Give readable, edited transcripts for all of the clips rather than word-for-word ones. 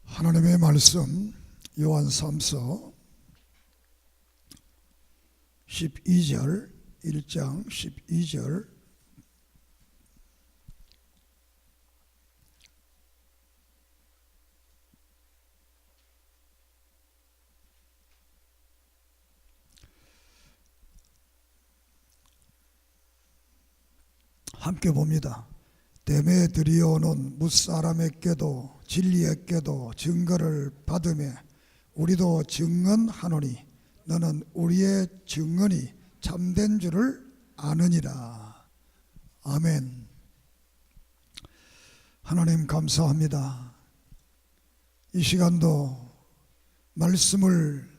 하나님의 말씀 요한3서 12절 1장 12절 함께 봅니다. 댐에 들이오는 뭇사람에게도 진리에게도 증거를 받으며 우리도 증언하노니 너는 우리의 증언이 참된 줄을 아느니라. 아멘. 하나님 감사합니다. 이 시간도 말씀을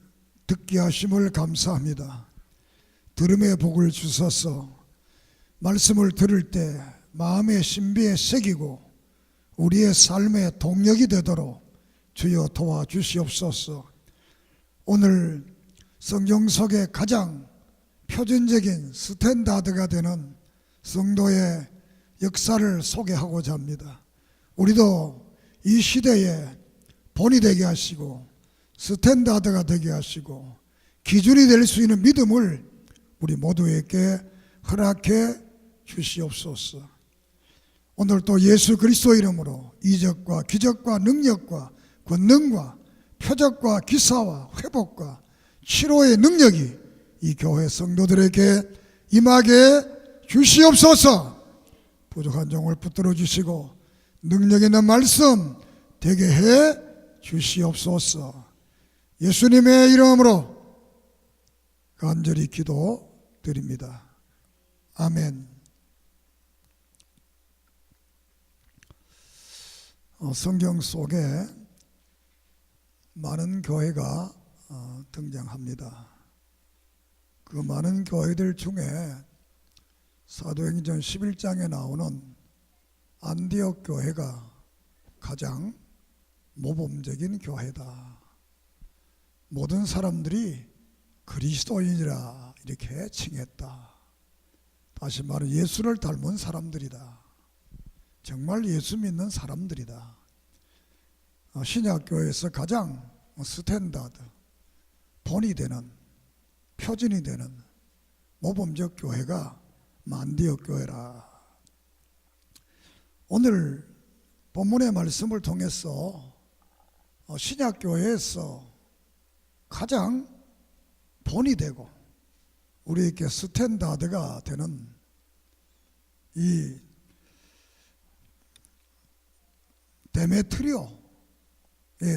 듣게 하심을 감사합니다. 들음의 복을 주셔서 말씀을 들을 때 마음의 신비에 새기고 우리의 삶의 동력이 되도록 주여 도와주시옵소서. 오늘 성경 속에 가장 표준적인 스탠다드가 되는 성도의 역사를 소개하고자 합니다. 우리도 이 시대에 본이 되게 하시고 스탠다드가 되게 하시고 기준이 될 수 있는 믿음을 우리 모두에게 허락해 주시옵소서. 오늘 또 예수 그리스도 이름으로 이적과 기적과 능력과 권능과 표적과 기사와 회복과 치료의 능력이 이 교회 성도들에게 임하게 주시옵소서. 부족한 종을 붙들어 주시고 능력 있는 말씀 되게 해 주시옵소서. 예수님의 이름으로 간절히 기도드립니다. 아멘. 성경 속에 많은 교회가 등장합니다. 그 많은 교회들 중에 사도행전 11장에 나오는 안디옥 교회가 가장 모범적인 교회다. 모든 사람들이 그리스도인이라 이렇게 칭했다. 다시 말해 예수를 닮은 사람들이다. 정말 예수 믿는 사람들이다. 신약교회에서 가장 스탠다드, 본이 되는, 표준이 되는 모범적 교회가 안디옥 교회라. 오늘 본문의 말씀을 통해서 신약교회에서 가장 본이 되고 우리에게 스탠다드가 되는 이 데메트리오에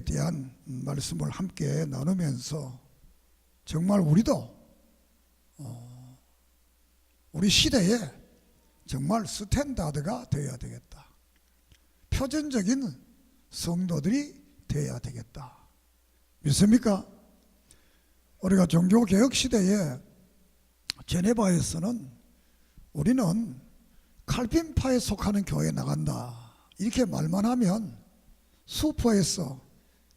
대한 말씀을 함께 나누면서 정말 우리도 우리 시대에 정말 스탠다드가 되어야 되겠다. 표준적인 성도들이 되어야 되겠다. 믿습니까? 우리가 종교개혁 시대에 제네바에서는 우리는 칼빈파에 속하는 교회에 나간다 이렇게 말만 하면 수포에서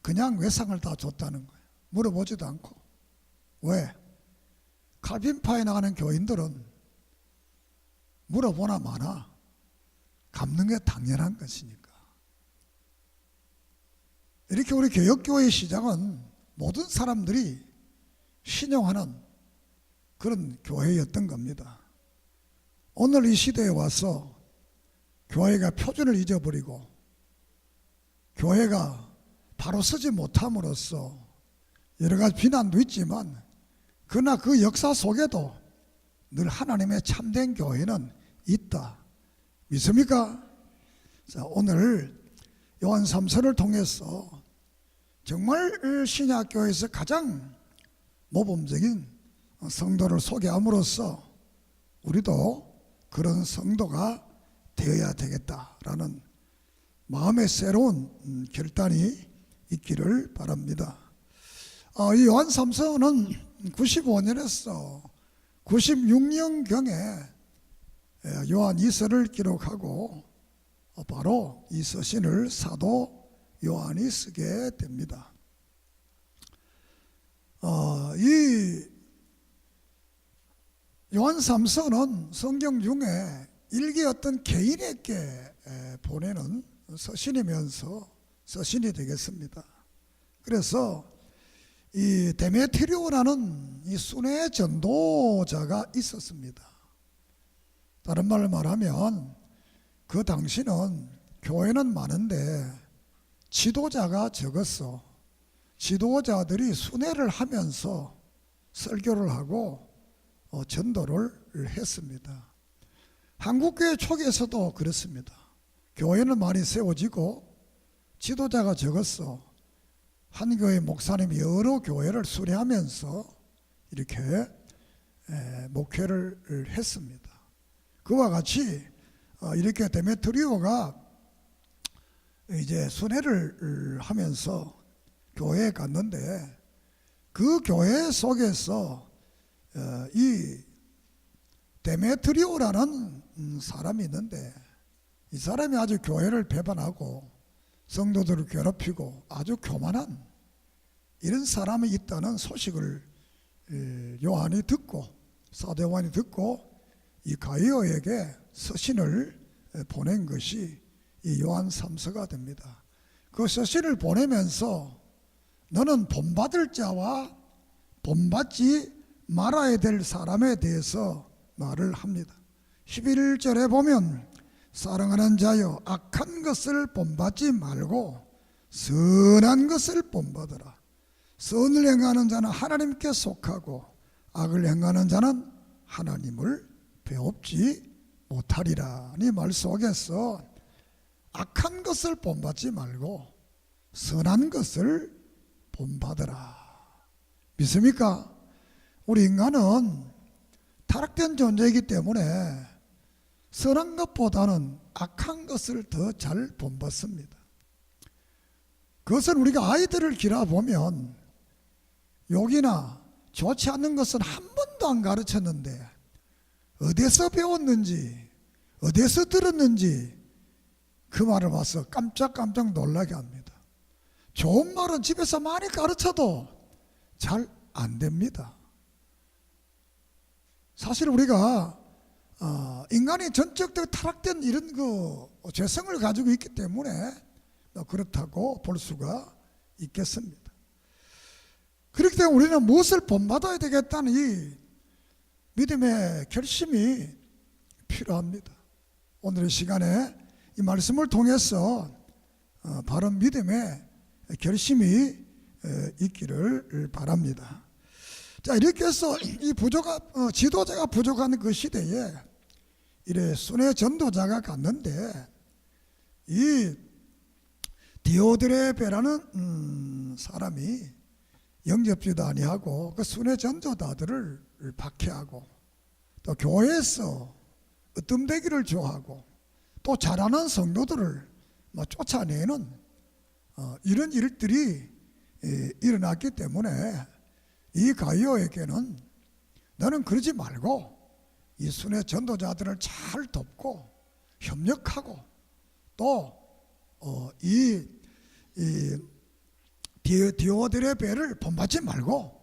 그냥 외상을 다 줬다는 거예요. 물어보지도 않고. 왜? 칼빈파에 나가는 교인들은 물어보나 마나 갚는 게 당연한 것이니까. 이렇게 우리 개혁교회의 시작은 모든 사람들이 신용하는 그런 교회였던 겁니다. 오늘 이 시대에 와서 교회가 표준을 잊어버리고 교회가 바로 서지 못함으로써 여러 가지 비난도 있지만 그러나 그 역사 속에도 늘 하나님의 참된 교회는 있다. 믿습니까? 자, 오늘 요한3서를 통해서 정말 신약교회에서 가장 모범적인 성도를 소개함으로써 우리도 그런 성도가 되어야 되겠다라는 마음의 새로운 결단이 있기를 바랍니다. 이 요한3서는 95년에서 96년경에 요한 2서를 기록하고 바로 이 서신을 사도 요한이 쓰게 됩니다. 이 요한3서는 성경 중에 일개 어떤 개인에게 보내는 서신이면서 서신이 되겠습니다. 그래서 이 데메트리오라는 이 순회 전도자가 있었습니다. 다른 말로 말하면 그 당시는 교회는 많은데 지도자가 적었어. 지도자들이 순회를 하면서 설교를 하고 전도를 했습니다. 한국교회 초기에서도 그렇습니다. 교회는 많이 세워지고 지도자가 적었어. 한 교회 목사님이 여러 교회를 순회하면서 이렇게 목회를 했습니다. 그와 같이 이렇게 데메트리오가 이제 순회를 하면서 교회에 갔는데 그 교회 속에서 이 데메트리오라는 사람이 있는데 이 사람이 아주 교회를 배반하고 성도들을 괴롭히고 아주 교만한 이런 사람이 있다는 소식을 요한이 듣고 사도 요한이 듣고 이 가이오에게 서신을 보낸 것이 이 요한 3서가 됩니다. 그 서신을 보내면서 너는 본받을 자와 본받지 말아야 될 사람에 대해서 말을 합니다. 11절에 보면 사랑하는 자여 악한 것을 본받지 말고 선한 것을 본받으라. 선을 행하는 자는 하나님께 속하고 악을 행하는 자는 하나님을 배웁지 못하리라. 이 말 속에서 악한 것을 본받지 말고 선한 것을 본받으라. 믿습니까? 우리 인간은 타락된 존재이기 때문에 선한 것보다는 악한 것을 더 잘 본받습니다. 그것은 우리가 아이들을 기르보면 욕이나 좋지 않는 것은 한 번도 안 가르쳤는데 어디서 배웠는지 어디서 들었는지 그 말을 봐서 깜짝깜짝 놀라게 합니다. 좋은 말은 집에서 많이 가르쳐도 잘 안 됩니다. 사실 우리가 인간이 전적으로 타락된 이런 그 죄성을 가지고 있기 때문에 그렇다고 볼 수가 있겠습니다. 그렇기 때문에 우리는 무엇을 본받아야 되겠다는 이 믿음의 결심이 필요합니다. 오늘의 시간에 이 말씀을 통해서 바른 믿음의 결심이 있기를 바랍니다. 자, 이렇게 해서 이 지도자가 부족한 그 시대에 이래 순회 전도자가 갔는데 이 디오드레베라는 사람이 영접지도 아니하고 그 순회 전도자들을 박해하고 또 교회에서 으뜸되기를 좋아하고 또 잘하는 성도들을 쫓아내는 이런 일들이 일어났기 때문에 이 가이오에게는 너는 그러지 말고 이 순회 전도자들을 잘 돕고 협력하고 또 이 디오드레베를 본받지 말고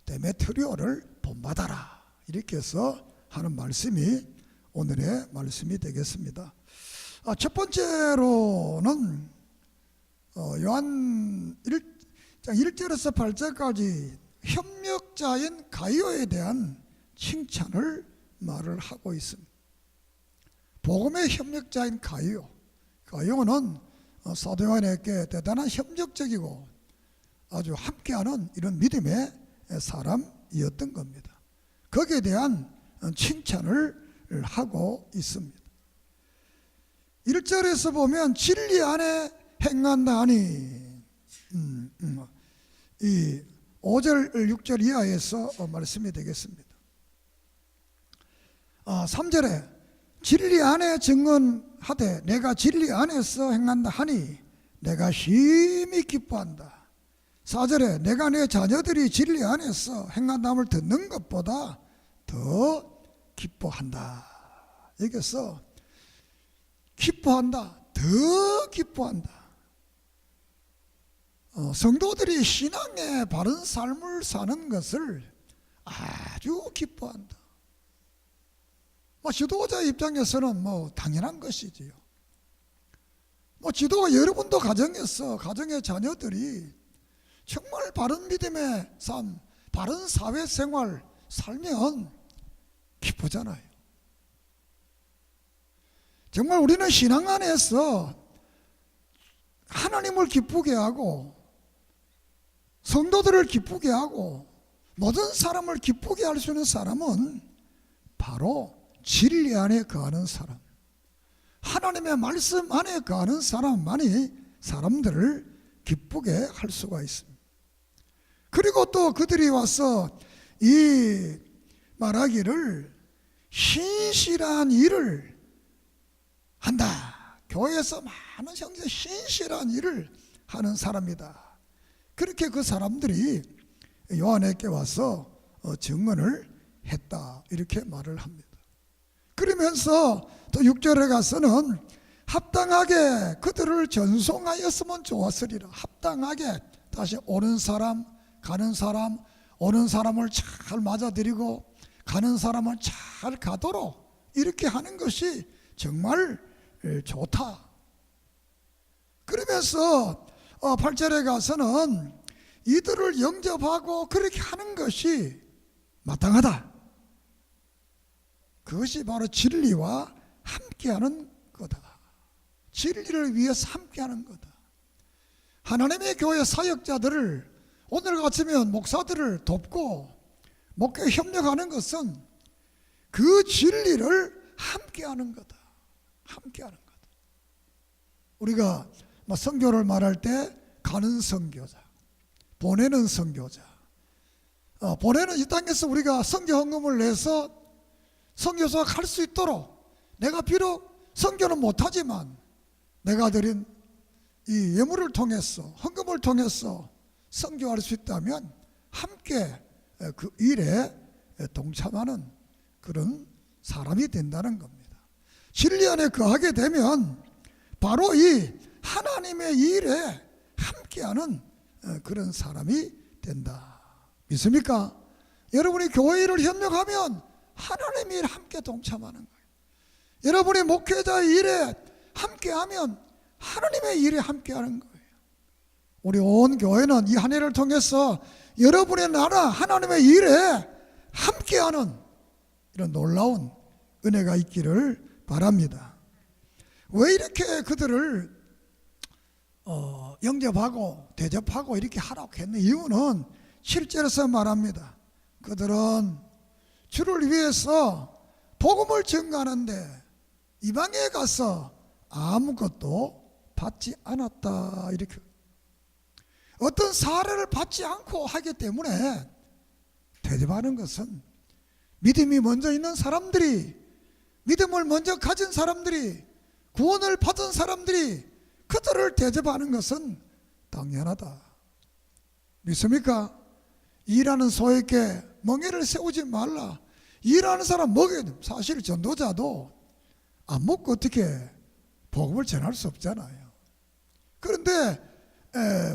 데메트리오를 본받아라. 이렇게 해서 하는 말씀이 오늘의 말씀이 되겠습니다. 첫 번째로는 요한 1장 1절에서 8절까지 협력자인 가이오에 대한 칭찬을 말을 하고 있습니다. 복음의 협력자인 가이오는 사도 요한에게 대단한 협력적이고 아주 함께하는 이런 믿음의 사람이었던 겁니다. 거기에 대한 칭찬을 하고 있습니다. 1절에서 보면 진리 안에 행한다 하니 이 5절 6절 이하에서 말씀이 되겠습니다. 3절에 진리 안에 증언하되 내가 진리 안에서 행한다 하니 내가 심히 기뻐한다. 4절에 내가 내 자녀들이 진리 안에서 행한다함을 듣는 것보다 더 기뻐한다. 여기서 기뻐한다, 더 기뻐한다. 성도들이 신앙의 바른 삶을 사는 것을 아주 기뻐한다. 지도자 입장에서는 당연한 것이지요. 지도가 여러분도 가정에서 가정의 자녀들이 정말 바른 믿음의 삶, 바른 사회생활 살면 기쁘잖아요. 정말 우리는 신앙 안에서 하나님을 기쁘게 하고 성도들을 기쁘게 하고 모든 사람을 기쁘게 할 수 있는 사람은 바로 진리 안에 거하는 사람, 하나님의 말씀 안에 거하는 사람만이 사람들을 기쁘게 할 수가 있습니다. 그리고 또 그들이 와서 이 말하기를 신실한 일을 한다. 교회에서 많은 형제 신실한 일을 하는 사람이다. 그렇게 그 사람들이 요한에게 와서 증언을 했다. 이렇게 말을 합니다. 그러면서 또 6절에 가서는 합당하게 그들을 전송하였으면 좋았으리라. 합당하게 다시 오는 사람, 가는 사람, 오는 사람을 잘 맞아들이고 가는 사람을 잘 가도록 이렇게 하는 것이 정말 좋다. 그러면서 8절에 가서는 이들을 영접하고 그렇게 하는 것이 마땅하다. 그것이 바로 진리와 함께하는 거다. 진리를 위해서 함께하는 거다. 하나님의 교회 사역자들을 오늘 같으면 목사들을 돕고 목회 협력하는 것은 그 진리를 함께하는 거다. 함께하는 거다. 우리가 선교를 말할 때 가는 선교자, 보내는 선교자, 보내는 이 땅에서 우리가 선교 헌금을 내서 선교사가 갈 수 있도록 내가 비록 선교는 못하지만 내가 드린 이 예물을 통해서 헌금을 통해서 선교할 수 있다면 함께 그 일에 동참하는 그런 사람이 된다는 겁니다. 진리 안에 거하게 되면 바로 이 하나님의 일에 함께하는 그런 사람이 된다. 믿습니까? 여러분이 교회 일을 협력하면 하나님의 일에 함께 동참하는 거예요. 여러분이 목회자의 일에 함께하면 하나님의 일에 함께하는 거예요. 우리 온 교회는 이 한 해를 통해서 여러분의 나라 하나님의 일에 함께하는 이런 놀라운 은혜가 있기를 바랍니다. 왜 이렇게 그들을 영접하고 대접하고 이렇게 하라고 했는 이유는 7절에서 말합니다. 그들은 주를 위해서 복음을 전가하는데 이방에 가서 아무것도 받지 않았다. 이렇게 어떤 사례를 받지 않고 하기 때문에 대접하는 것은 믿음이 먼저 있는 사람들이, 믿음을 먼저 가진 사람들이, 구원을 받은 사람들이 그들을 대접하는 것은 당연하다. 믿습니까? 일하는 소에게 멍에를 세우지 말라. 일하는 사람 먹여야 돼. 사실 전도자도 안 먹고 어떻게 복음을 전할 수 없잖아요. 그런데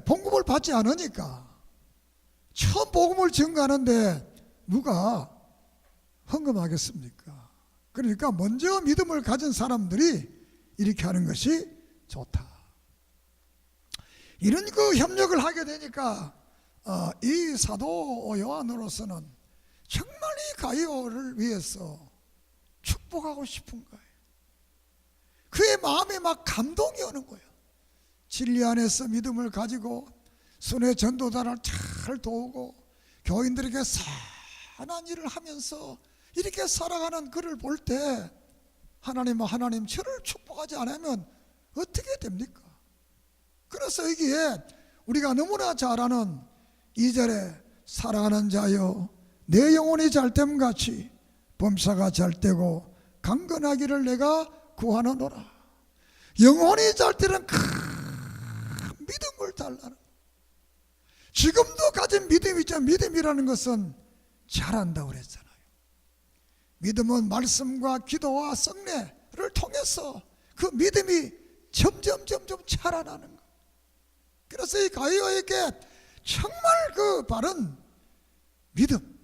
봉급을 받지 않으니까 처음 복음을 전가하는데 누가 헌금하겠습니까? 그러니까 먼저 믿음을 가진 사람들이 이렇게 하는 것이 좋다. 이런 그 협력을 하게 되니까 이 사도 요한으로서는 정말 이 가이오를 위해서 축복하고 싶은 거예요. 그의 마음에 막 감동이 오는 거예요. 진리 안에서 믿음을 가지고 순회 전도자를 잘 도우고 교인들에게 선한 일을 하면서 이렇게 살아가는 그를 볼 때 하나님 저를 축복하지 않으면 어떻게 됩니까? 그래서 여기에 우리가 너무나 잘 아는 2절에 사랑하는 자여 내 영혼이 잘됨 같이 범사가 잘되고 강건하기를 내가 구하노라. 영혼이 잘되는 큰 믿음을 달라는, 지금도 가진 믿음이 있잖아요. 믿음이라는 것은 잘한다고 그랬잖아요. 믿음은 말씀과 기도와 성례를 통해서 그 믿음이 점점 자라나는 것. 그래서 이 가이오에게 정말 그 바른 믿음,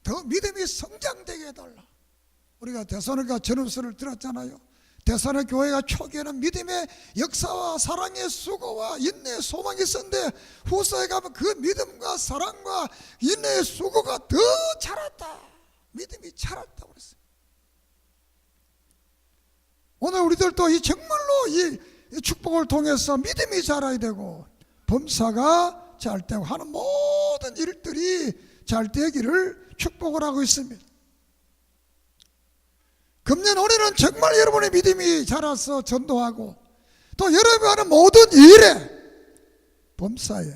더 믿음이 성장되게 해달라. 우리가 데살로니가 전후서를 들었잖아요. 데살로니가 교회가 초기에는 믿음의 역사와 사랑의 수고와 인내의 소망이 있었는데 후서에 가면 그 믿음과 사랑과 인내의 수고가 더 자랐다. 믿음이 자랐다고 그랬어요. 오늘 우리들도 이 정말로 이 축복을 통해서 믿음이 자라야 되고 범사가 잘 되고 하는 모든 일들이 잘 되기를 축복을 하고 있습니다. 금년 올해는 정말 여러분의 믿음이 자라서 전도하고 또 여러분이 하는 모든 일에 범사에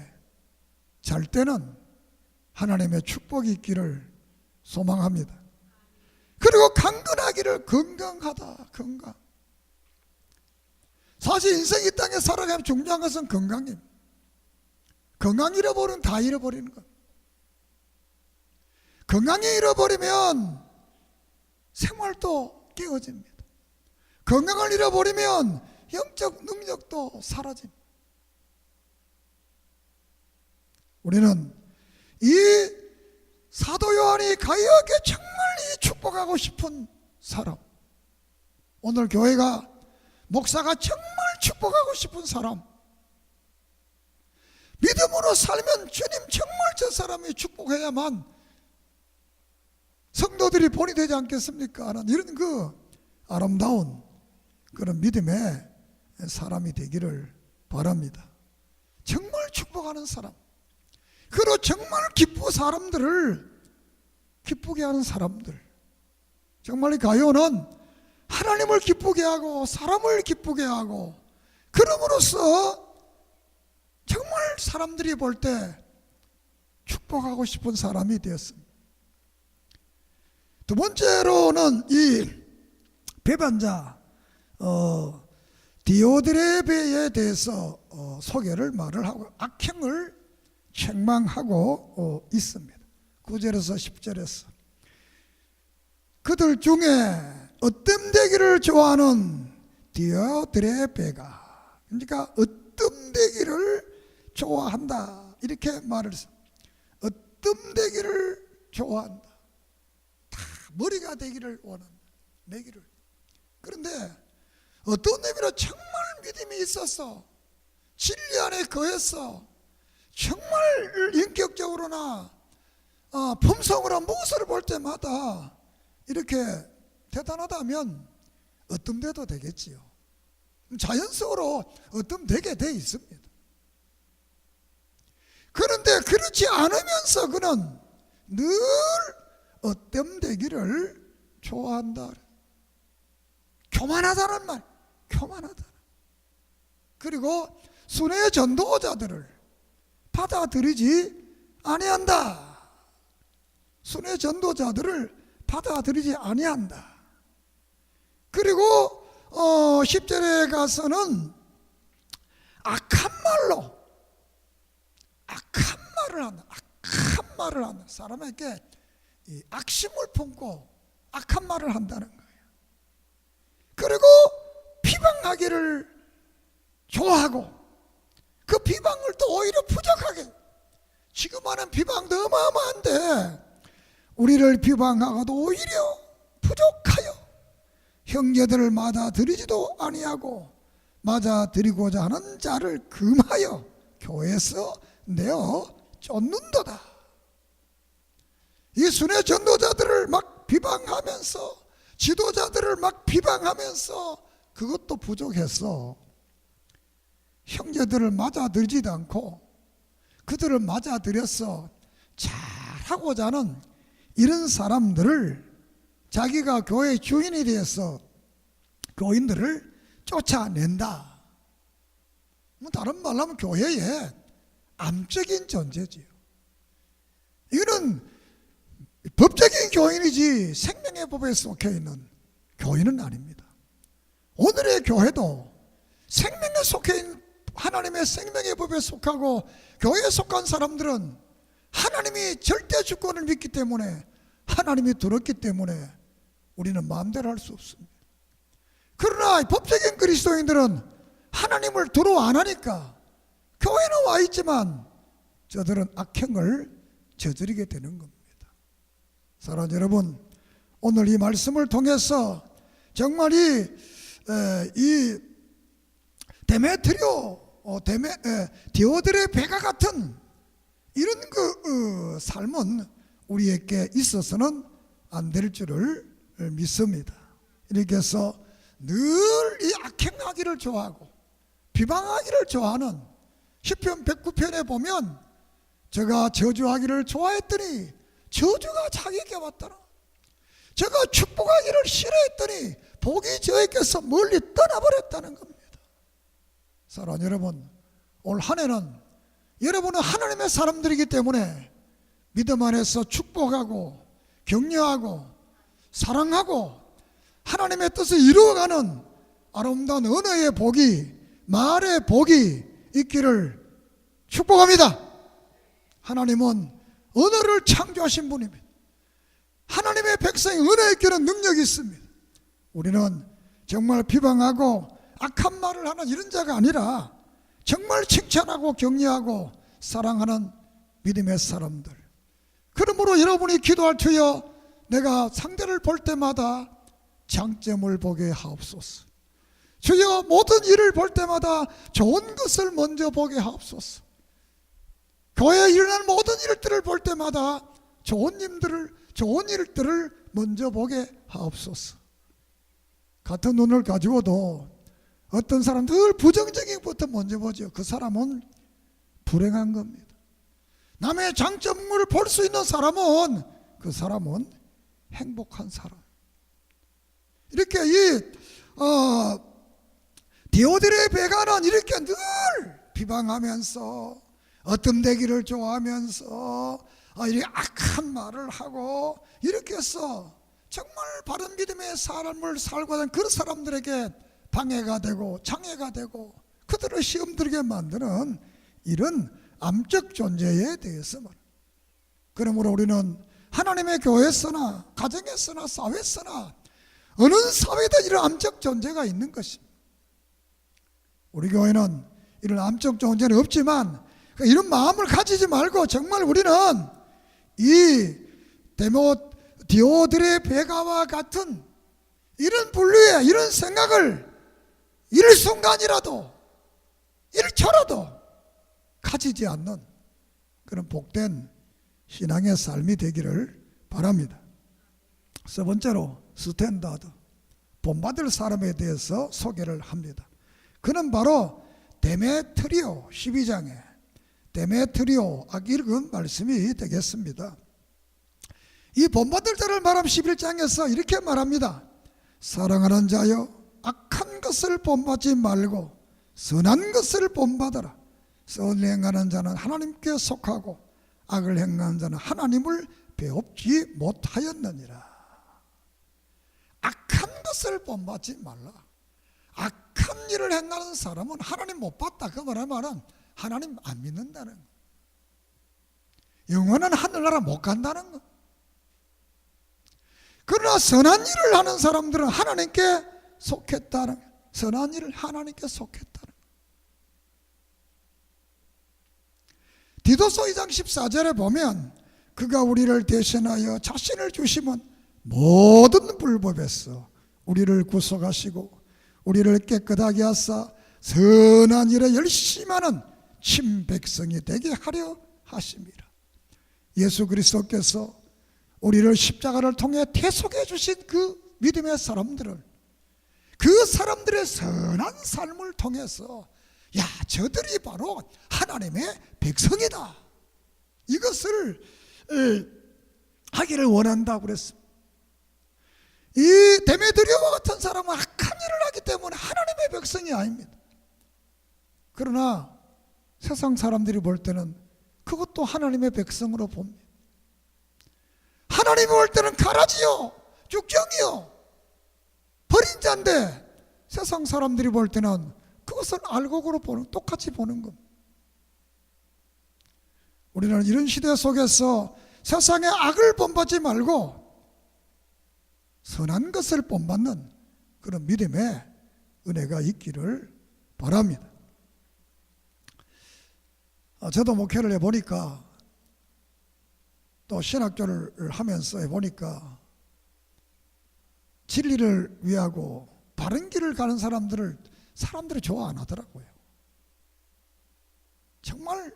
잘 때는 하나님의 축복이 있기를 소망합니다. 그리고 강건하기를, 건강하다, 건강. 사실 인생 이 땅에 살아가면 중요한 것은 건강입니다. 건강 잃어버리면 다 잃어버리는 것. 건강이 잃어버리면 생활도 깨어집니다. 건강을 잃어버리면 영적 능력도 사라집니다. 우리는 이 사도 요한이 가이오에게 정말 이 축복하고 싶은 사람, 오늘 교회가 목사가 정말 축복하고 싶은 사람, 믿음으로 살면 주님 정말 저 사람이 축복해야만 성도들이 본이 되지 않겠습니까? 하는 이런 그 아름다운 그런 믿음의 사람이 되기를 바랍니다. 정말 축복하는 사람, 그리고 정말 사람들을 기쁘게 하는 사람들. 정말 이 가요는 하나님을 기쁘게 하고 사람을 기쁘게 하고 그럼으로써 정말 사람들이 볼 때 축복하고 싶은 사람이 되었습니다. 두 번째로는 이 배반자 디오드레베에 대해서 말을 하고 악행을 책망하고 있습니다. 9절에서 10절에서 그들 중에 으뜸되기를 좋아하는 디오드레베가, 그러니까 으뜸되기를 좋아한다, 이렇게 말을 했어요. 으뜸되기를 좋아한다. 다 머리가 되기를 원한다. 내기를. 그런데 어떤 의미로 정말 믿음이 있어서 진리 안에 거해서 정말 인격적으로나 품성으로 무엇을 볼 때마다 이렇게 대단하다면 으뜸돼도 되겠지요. 자연적으로 으뜸되게 돼 있습니다. 그런데 그렇지 않으면서 그는 늘 으뜸되기를 좋아한다. 교만하다는 말, 교만하다. 그리고 순회의 전도자들을 받아들이지 아니한다. 순회 전도자들을 받아들이지 아니한다. 그리고 10절에 가서는 악한 말을 한다. 악한 말을 한다. 사람에게 이 악심을 품고 악한 말을 한다는 거예요. 그리고 비방하기를 좋아하고 그 비방을 또 오히려 부족하게, 지금 하는 비방도 어마어마한데 우리를 비방하고도 오히려 부족하여 형제들을 맞아들이지도 아니하고 맞아들이고자 하는 자를 금하여 교회에서 내어 쫓는도다. 이 순회 전도자들을 막 비방하면서, 지도자들을 막 비방하면서 그것도 부족해서 형제들을 맞아들이지도 않고 그들을 맞아들여서 잘하고자 하는 이런 사람들을 자기가 교회의 주인이 되어서 교인들을 쫓아낸다. 다른 말로 하면 교회의 암적인 존재지요. 이거는 법적인 교인이지 생명의 법에 속해 있는 교인은 아닙니다. 오늘의 교회도 생명에 속해 있는 하나님의 생명의 법에 속하고 교회에 속한 사람들은 하나님이 절대 주권을 믿기 때문에, 하나님이 들었기 때문에 우리는 마음대로 할 수 없습니다. 그러나 법적인 그리스도인들은 하나님을 두려워 안 하니까 교회는 와 있지만 저들은 악행을 저지르게 되는 겁니다. 사랑하는 여러분, 오늘 이 말씀을 통해서 정말 이 이 데메트리오 디오드레 베가 같은 이런 그 삶은 우리에게 있어서는 안 될 줄을 믿습니다. 이렇게 해서 늘 이 악행하기를 좋아하고 비방하기를 좋아하는 시편 109편에 보면 제가 저주하기를 좋아했더니 저주가 자기에게 왔더라. 제가 축복하기를 싫어했더니 복이 저에게서 멀리 떠나버렸다는 겁니다. 사랑하는 여러분, 올 한 해는 여러분은 하나님의 사람들이기 때문에 믿음 안에서 축복하고 격려하고 사랑하고 하나님의 뜻을 이루어가는 아름다운 언어의 복이, 말의 복이 있기를 축복합니다. 하나님은 언어를 창조하신 분입니다. 하나님의 백성이 언어에 있기는 능력이 있습니다. 우리는 정말 비방하고 악한 말을 하는 이런 자가 아니라 정말 칭찬하고 격려하고 사랑하는 믿음의 사람들. 그러므로 여러분이 기도할 터여 내가 상대를 볼 때마다 장점을 보게 하옵소서. 주여 모든 일을 볼 때마다 좋은 것을 먼저 보게 하옵소서. 교회에 일어나는 모든 일들을 볼 때마다 좋은 일들을 먼저 보게 하옵소서. 같은 눈을 가지고도 어떤 사람 늘 부정적인 것부터 먼저 보죠. 그 사람은 불행한 겁니다. 남의 장점을 볼 수 있는 사람은 그 사람은 행복한 사람. 이렇게 디오드레 베가는 이렇게 늘 비방하면서 어뜸대기를 좋아하면서 이렇게 악한 말을 하고 이렇게 해서 정말 바른 믿음의 삶을 살고 있는 그런 사람들에게 방해가 되고 장애가 되고 그들을 시험 들게 만드는 이런 암적 존재에 대해서 말합니다. 그러므로 우리는 하나님의 교회에서나 가정에서나 사회에서나 어느 사회에도 이런 암적 존재가 있는 것입니다. 우리 교회는 이런 암적 존재는 없지만 이런 마음을 가지지 말고 정말 우리는 이 디오드레 베가와 같은 이런 분류의 이런 생각을 일순간이라도 1초라도 가지지 않는 그런 복된 신앙의 삶이 되기를 바랍니다. 세 번째로 스탠다드, 본받을 사람에 대해서 소개를 합니다. 그는 바로 데메트리오 12장에 데메트리오 읽은 말씀이 되겠습니다. 이 본받을 자를 말하면 11장에서 이렇게 말합니다. 사랑하는 자여 악한 것을 본받지 말고 선한 것을 본받아라. 선을 행하는 자는 하나님께 속하고 악을 행하는 자는 하나님을 배웁지 못하였느니라. 악한 것을 본받지 말라. 악한 일을 행하는 사람은 하나님 못 봤다. 그 말은 하나님 안 믿는다는 거. 영원한 하늘나라 못 간다는 거. 그러나 선한 일을 하는 사람들은 하나님께 속했다는 거. 선한 일을 하나님께 속했다는 거. 디도서 2장 14절에 보면 그가 우리를 대신하여 자신을 주시면 모든 불법에서 우리를 구속하시고 우리를 깨끗하게 하사 선한 일에 열심하는 친백성이 되게 하려 하심이라. 예수 그리스도께서 우리를 십자가를 통해 대속해 주신 그 믿음의 사람들을 그 사람들의 선한 삶을 통해서 저들이 바로 하나님의 백성이다. 이것을 하기를 원한다고 그랬습니다. 이 데메드리오와 같은 사람은 악한 일을 하기 때문에 하나님의 백성이 아닙니다. 그러나 세상 사람들이 볼 때는 그것도 하나님의 백성으로 봅니다. 하나님이 볼 때는 가라지요, 죽경이요, 버린 자인데 세상 사람들이 볼 때는 그것은 알곡으로 보는, 똑같이 보는 겁니다. 우리는 이런 시대 속에서 세상의 악을 본받지 말고 선한 것을 본받는 그런 믿음의 은혜가 있기를 바랍니다. 저도 목회를 해보니까 또 신학교를 하면서 해보니까 진리를 위하고 바른 길을 가는 사람들이 좋아 안 하더라고요. 정말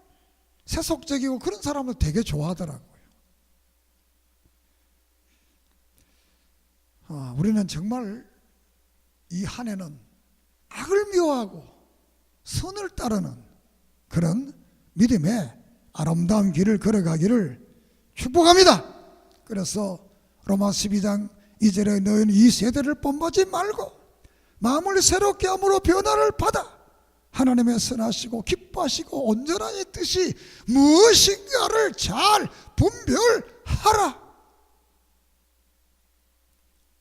세속적이고 그런 사람을 되게 좋아하더라고요. 우리는 정말 이 한 해는 악을 미워하고 선을 따르는 그런 믿음의 아름다운 길을 걸어가기를 축복합니다. 그래서 로마 12장 2절에 너희는 이 세대를 본보지 말고 마음을 새롭게 함으로 변화를 받아 하나님의 선하시고 기뻐하시고 온전한 이 뜻이 무엇인가를 잘 분별하라.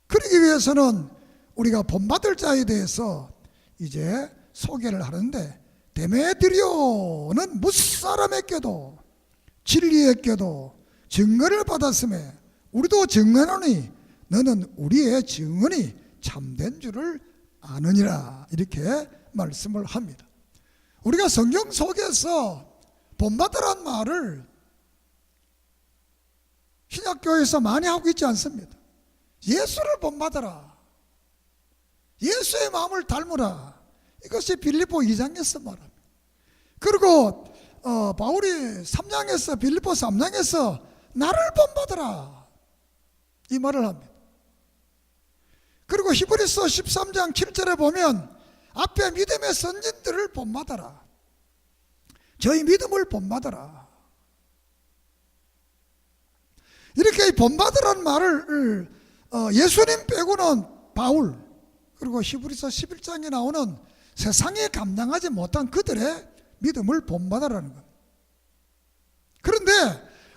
그러기 위해서는 우리가 본받을 자에 대해서 이제 소개를 하는데, 데메드리오는 무사람에게도 진리에게도 증거를 받았음에 우리도 증언하니 너는 우리의 증언이 참된 줄을 아느니라. 이렇게 말씀을 합니다. 우리가 성경 속에서 본받으란 말을 신약교회에서 많이 하고 있지 않습니다. 예수를 본받아라, 예수의 마음을 닮으라. 이것이 빌립보 2장에서 말합니다. 그리고 바울이 3장에서 빌립보 3장에서 나를 본받아라 이 말을 합니다. 그리고 히브리서 13장 7절에 보면 앞에 믿음의 선진들을 본받아라, 저희 믿음을 본받아라. 이렇게 본받으라는 말을 예수님 빼고는 바울, 그리고 히브리서 11장에 나오는 세상에 감당하지 못한 그들의 믿음을 본받으라는 것. 그런데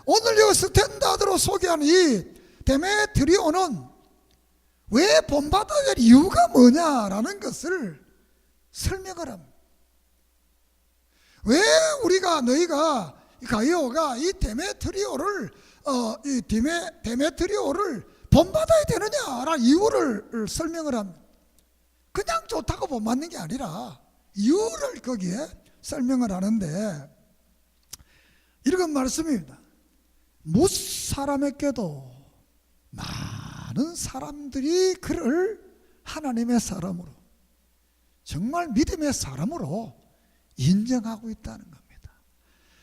오늘 이 스탠다드로 소개하는 이 데메드리오는 왜 본받아야 될 이유가 뭐냐라는 것을 설명을 합니다. 왜 너희가 가이오가 이 데메드리오를 본받아야 되느냐라는 이유를 설명을 합니다. 그냥 좋다고 본받는 게 아니라 이유를 거기에 설명을 하는데, 이런 말씀입니다. 무사람에게도 많은 사람들이 그를 하나님의 사람으로, 정말 믿음의 사람으로 인정하고 있다는 겁니다.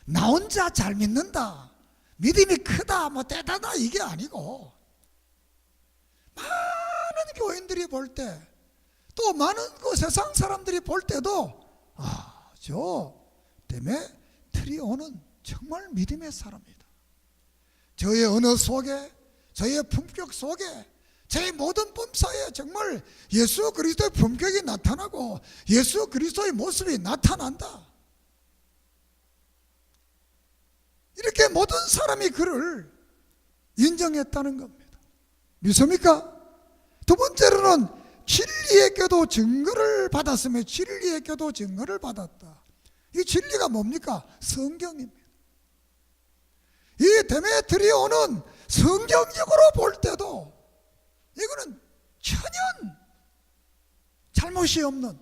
나 혼자 잘 믿는다, 믿음이 크다, 대단하다 이게 아니고, 많은 교인들이 볼 때, 또 많은 그 세상 사람들이 볼 때도 저 데메드리오는 정말 믿음의 사람이다. 저의 언어 속에, 저의 품격 속에, 제 모든 범사에 정말 예수 그리스도의 품격이 나타나고 예수 그리스도의 모습이 나타난다. 이렇게 모든 사람이 그를 인정했다는 겁니다. 믿습니까? 두 번째로는 진리에게도 증거를 받았으며 진리에게도 증거를 받았다. 이 진리가 뭡니까? 성경입니다. 이 데메드리오는 성경적으로 볼 때도 이거는 전혀 잘못이 없는,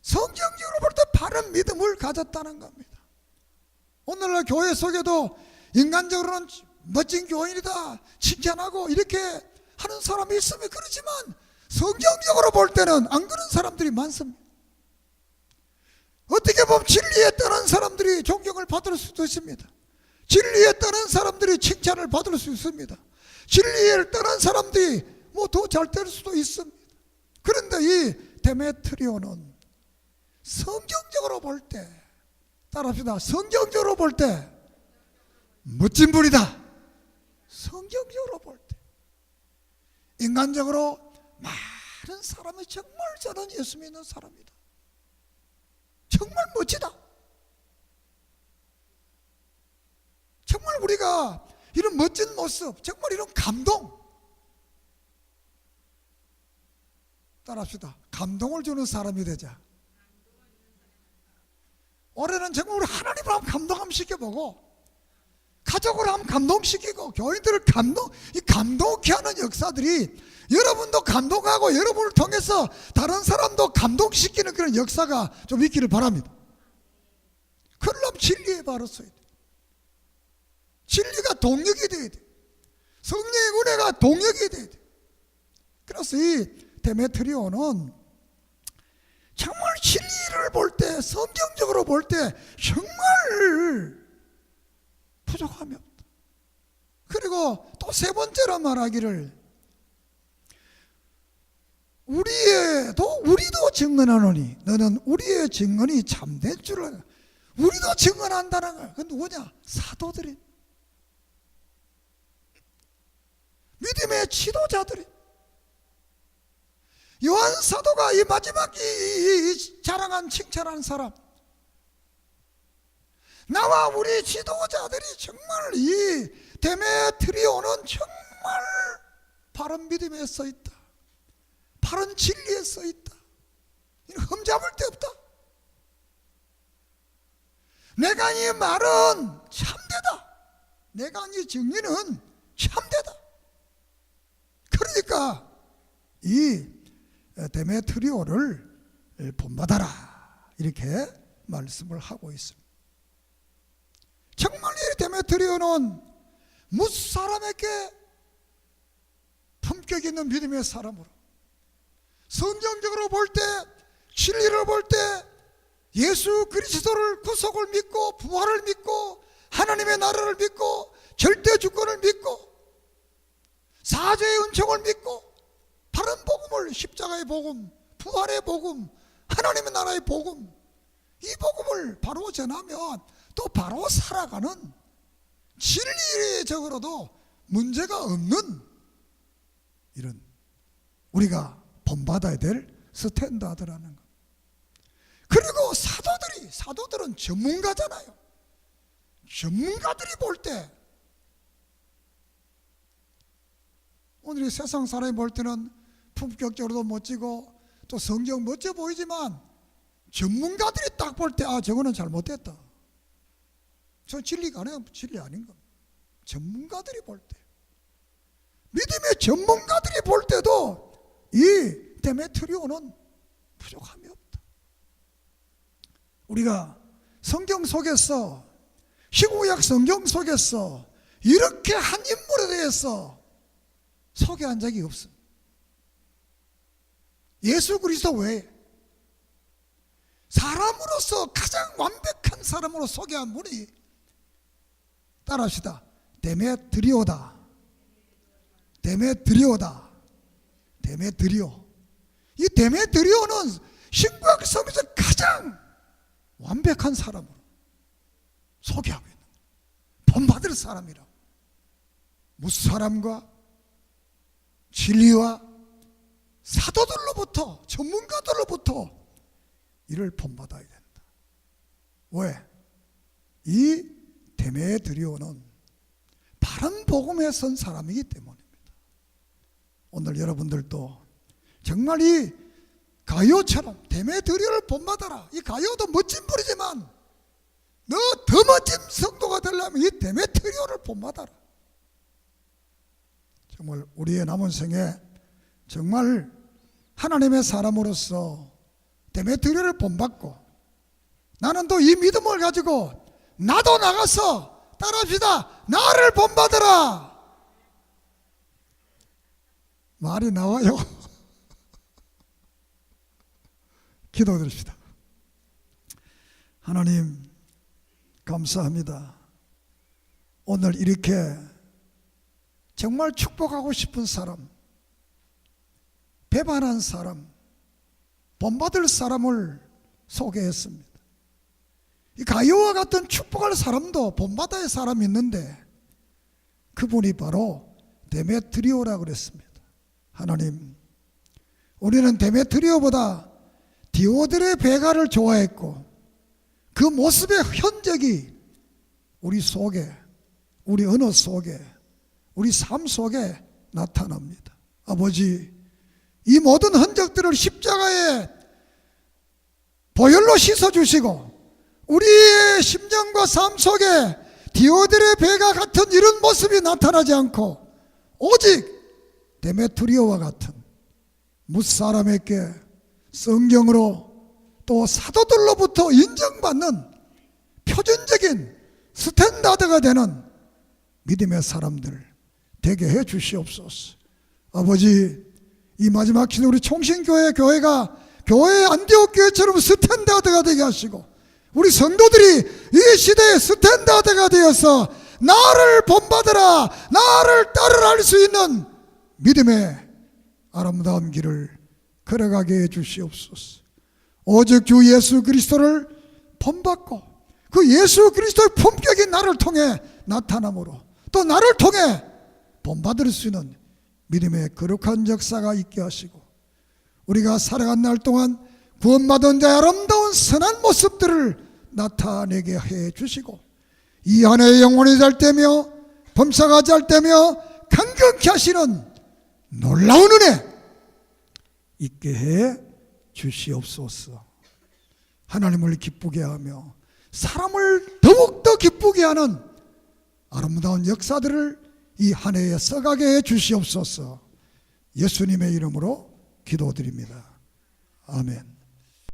성경적으로 볼 때 바른 믿음을 가졌다는 겁니다. 오늘날 교회 속에도 인간적으로는 멋진 교인이다 칭찬하고 이렇게 하는 사람이 있으면 그렇지만 성경적으로 볼 때는 안 그런 사람들이 많습니다. 어떻게 보면 진리에 따른 사람들이 존경을 받을 수도 있습니다. 진리에 따른 사람들이 칭찬을 받을 수 있습니다. 진리에 따른 사람들이 더 잘 될 수도 있습니다. 그런데 이 데메트리오는 성경적으로 볼 때, 따라합시다, 성경적으로 볼 때 멋진 분이다. 성경적으로 볼 때. 인간적으로 많은 사람이 정말 저는 예수 믿는 사람이다, 정말 멋지다, 정말 우리가 이런 멋진 모습, 정말 이런 감동, 따라합시다, 감동을 주는 사람이 되자. 올해는 정말 우리 하나님을 한번 감동 한번 시켜보고, 가족을 한번 감동시키고, 교인들을 감동케 하는 역사들이, 여러분도 감동하고 여러분을 통해서 다른 사람도 감동시키는 그런 역사가 좀 있기를 바랍니다. 그러려면 진리에 바르서야 돼. 진리가 동력이 돼야 돼. 성령의 은혜가 동력이 돼야 돼. 그래서 이 데메트리오는 정말 진리를 볼 때, 성경적으로 볼 때 정말 부족함이 없다. 그리고 또 세 번째로 말하기를, 우리도 증언하노니 너는 우리의 증언이 참된 줄 알아. 우리도 증언한다는 거야. 그건 누구냐? 사도들이, 믿음의 지도자들이. 요한 사도가 이 마지막 이 자랑한 칭찬한 사람, 나와 우리 지도자들이 정말 이 데메트리오는 정말 바른 믿음에 서 있다, 바른 진리에 서 있다, 흠잡을 데 없다. 내가 이 말은 참되다, 내가 이 증인은 참되다. 그러니까 이 데메트리오를 본받아라, 이렇게 말씀을 하고 있습니다. 정말 이 데메트리오는 무사람에게 품격 있는 믿음의 사람으로, 성경적으로 볼 때, 진리를 볼 때 예수 그리스도를 구속을 믿고 부활을 믿고 하나님의 나라를 믿고 절대 주권을 믿고 사죄의 은총을 믿고 바른 복음을, 십자가의 복음, 부활의 복음, 하나님의 나라의 복음, 이 복음을 바로 전하면 또 바로 살아가는, 진리적으로도 문제가 없는 이런 우리가 본받아야 될 스탠다드라는 것. 그리고 사도들은 전문가잖아요. 전문가들이 볼 때, 오늘 이 세상 사람이 볼 때는 품격적으로도 멋지고 또 성경 멋져 보이지만, 전문가들이 딱 볼 때 저거는 잘못됐다, 저 진리가 아니야, 진리 아닌 겁니다. 전문가들이 볼 때, 믿음의 전문가들이 볼 때도 이 데메트리오는 부족함이 없다. 우리가 성경 속에서, 신구약 성경 속에서 이렇게 한 인물에 대해서 소개한 적이 없습니다. 예수 그리스도 외에 사람으로서 가장 완벽한 사람으로 소개한 분이, 따라합시다, 데메트리오다. 데메트리오다. 데메트리오. 이 데메트리오는 신구약 성경에서 가장 완벽한 사람으로 소개하고 있는, 본받을 사람이라고. 무사람과 진리와 사도들로부터, 전문가들로부터 이를 본받아야 된다. 왜? 이 데메트리오는 바른 복음에 선 사람이기 때문입니다. 오늘 여러분들도 정말 이 가요처럼 데메트리오를 본받아라. 이 가요도 멋진 분이지만 너 더 멋진 성도가 되려면 이 데메트리오를 본받아라. 정말 우리의 남은 생에 정말 하나님의 사람으로서 데메트리오를 본받고, 나는 또 이 믿음을 가지고 나도 나가서, 따라합시다, 나를 본받으라. 말이 나와요? 기도드립시다. 하나님 감사합니다. 오늘 이렇게 정말 축복하고 싶은 사람, 배반한 사람, 본받을 사람을 소개했습니다. 이 가요와 같은 축복할 사람도 본받아야 할 사람이 있는데, 그분이 바로 데메트리오라고 그랬습니다. 하나님, 우리는 데메트리오보다 디오드레 베가를 좋아했고, 그 모습의 흔적이 우리 속에, 우리 언어 속에, 우리 삶 속에 나타납니다. 아버지, 이 모든 흔적들을 십자가에 보혈로 씻어주시고, 우리의 심정과 삶 속에 디오드레 베가 같은 이런 모습이 나타나지 않고, 오직 데메트리오와 같은 무사람에게 성경으로 또 사도들로부터 인정받는 표준적인 스탠다드가 되는 믿음의 사람들 되게 해 주시옵소서. 아버지, 이 마지막 시대 우리 총신교회 교회가 교회 안디옥 교회처럼 스탠다드가 되게 하시고, 우리 성도들이 이 시대의 스탠다드가 되어서 나를 본받으라, 나를 따르라 할 수 있는 믿음의 아름다운 길을 걸어가게 해 주시옵소서. 오직 주 예수 그리스도를 본받고 그 예수 그리스도의 품격이 나를 통해 나타남으로 또 나를 통해 본받을 수 있는 믿음의 거룩한 역사가 있게 하시고, 우리가 살아간 날 동안 구원받은 자의 아름다운 선한 모습들을 나타내게 해 주시고, 이 안에 영혼이 잘 되며 범사가 잘 되며 강건케 하시는 놀라운 은혜 있게 해 주시옵소서. 하나님을 기쁘게 하며 사람을 더욱더 기쁘게 하는 아름다운 역사들을 이 한 해에 써가게 해 주시옵소서. 예수님의 이름으로 기도드립니다. 아멘.